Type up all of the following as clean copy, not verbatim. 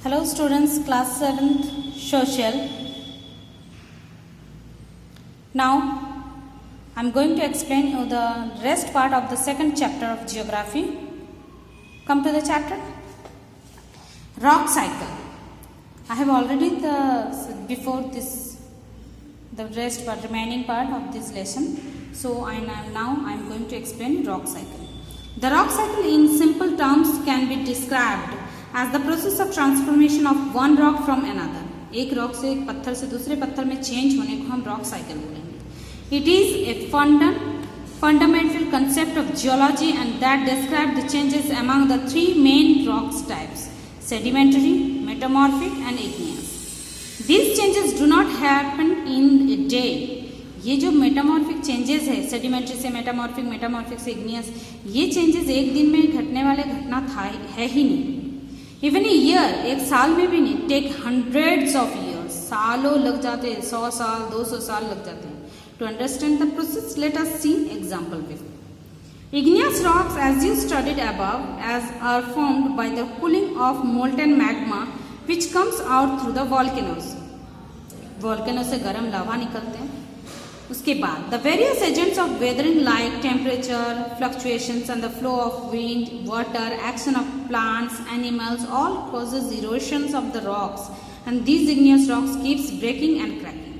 Hello students, class 7th social. Now I am going to explain you the rest part of the second chapter of geography. Come to the chapter rock cycle. I have already before this the rest part remaining part of this lesson. So I am going to explain rock cycle. The rock cycle in simple terms can be described as the process of transformation of one rock from another. एक rock से एक पत्थर से दूसरे पत्थर में change होने को हम rock cycle बोलेंगे. It is a fundamental concept of geology and that describes the changes among the three main rock types: sedimentary, metamorphic and igneous. These changes do not happen in a day. ये जो metamorphic changes है, sedimentary से metamorphic, metamorphic से igneous, ये changes एक दिन में घटने वाले घटना है ही नहीं. इवन ए ईयर, एक साल में भी नहीं. टेक हंड्रेड्स ऑफ ईयर्स, सालों लग जाते हैं, 100 साल 200 साल लग जाते हैं. To understand the process let us see example with igneous rocks as you studied above as are formed by the cooling of molten magma which comes out through the volcanoes. Volcano से गर्म lava निकलते हैं. उसके बाद the various agents of weathering like temperature fluctuations and the flow of wind water action of plants animals all causes erosions of the rocks and these igneous rocks keeps breaking and cracking.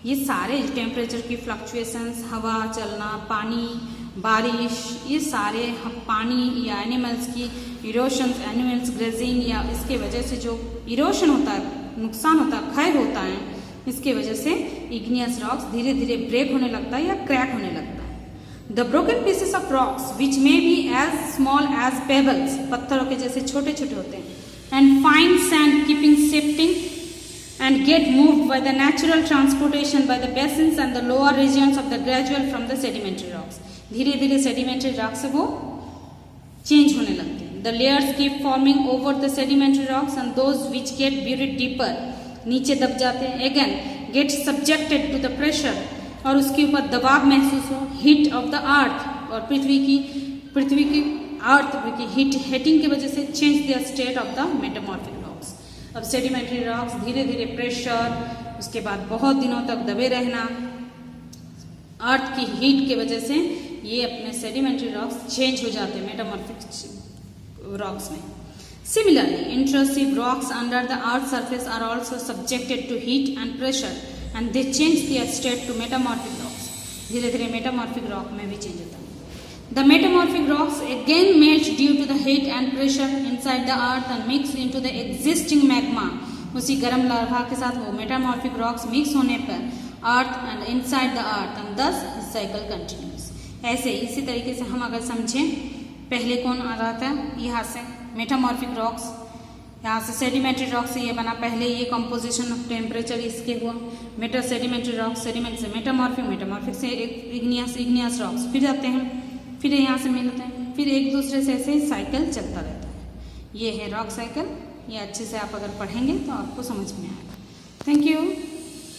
ये सारे temperature की fluctuations, हवा चलना, पानी, बारिश, ये सारे पानी या एनिमल्स की इरोशंस, एनिमल्स ग्रेजिंग या इसके वजह से जो इरोशन होता है, नुकसान होता है, क्षय होता है, इसके वजह से इग्नियस रॉक्स धीरे धीरे ब्रेक होने लगता है या क्रैक होने लगता है. The broken pieces of rocks which may be as small as pebbles, पत्थरों के जैसे छोटे छोटे होते हैं, and fine sand keeping shifting and get moved by the natural transportation by the basins and the lower regions of the gradual from the sedimentary rocks. धीरे धीरे sedimentary rock से वो चेंज होने लगते हैं. The layers keep forming over the sedimentary rocks and those which get buried deeper, नीचे दब जाते हैं. Again get subjected to the pressure, और उसके ऊपर दबाव महसूस हो, हीट ऑफ द अर्थ, और पृथ्वी की अर्थ की हीटिंग की वजह से change the state of the metamorphic rocks. अब सेडिमेंट्री रॉक्स धीरे धीरे प्रेशर, उसके बाद बहुत दिनों तक दबे रहना, अर्थ की हीट की वजह से ये अपने सेडिमेंट्री रॉक्स चेंज हो जाते हैं मेटामॉर्फिक रॉक्स में. Similarly, intrusive rocks under the earth's surface are also subjected to heat and pressure and they change their state to metamorphic rocks. धीरे धीरे मेटामॉर्फिक रॉक में भी चेंज होता है. The metamorphic rocks again melt due to the heat and pressure inside the earth and mix into the existing magma. उसी गर्म लावा के साथ वो मेटामॉर्फिक रॉक्स मिक्स होने पर earth and inside the earth and दस साइकिल कंटिन्यूस. ऐसे इसी तरीके से हम अगर समझें, पहले कौन आ रहा था, यहाँ से मेटामॉर्फिक रॉक्स, यहाँ से सेडिमेंट्री रॉक्स से ये बना. पहले ये कंपोजिशन ऑफ टेम्परेचर इसके हुआ, सेडिमेंट्री रॉक्स, सेडिमेंट से मेटामॉर्फिक, मेटामॉर्फिक से इग्नियस रॉक्स, फिर जाते हैं, फिर यहाँ से मिलते हैं, फिर एक दूसरे से ऐसे साइकिल चलता रहता है. ये है रॉक साइकिल. ये अच्छे से आप अगर पढ़ेंगे तो आपको समझ में आएगा. Thank you.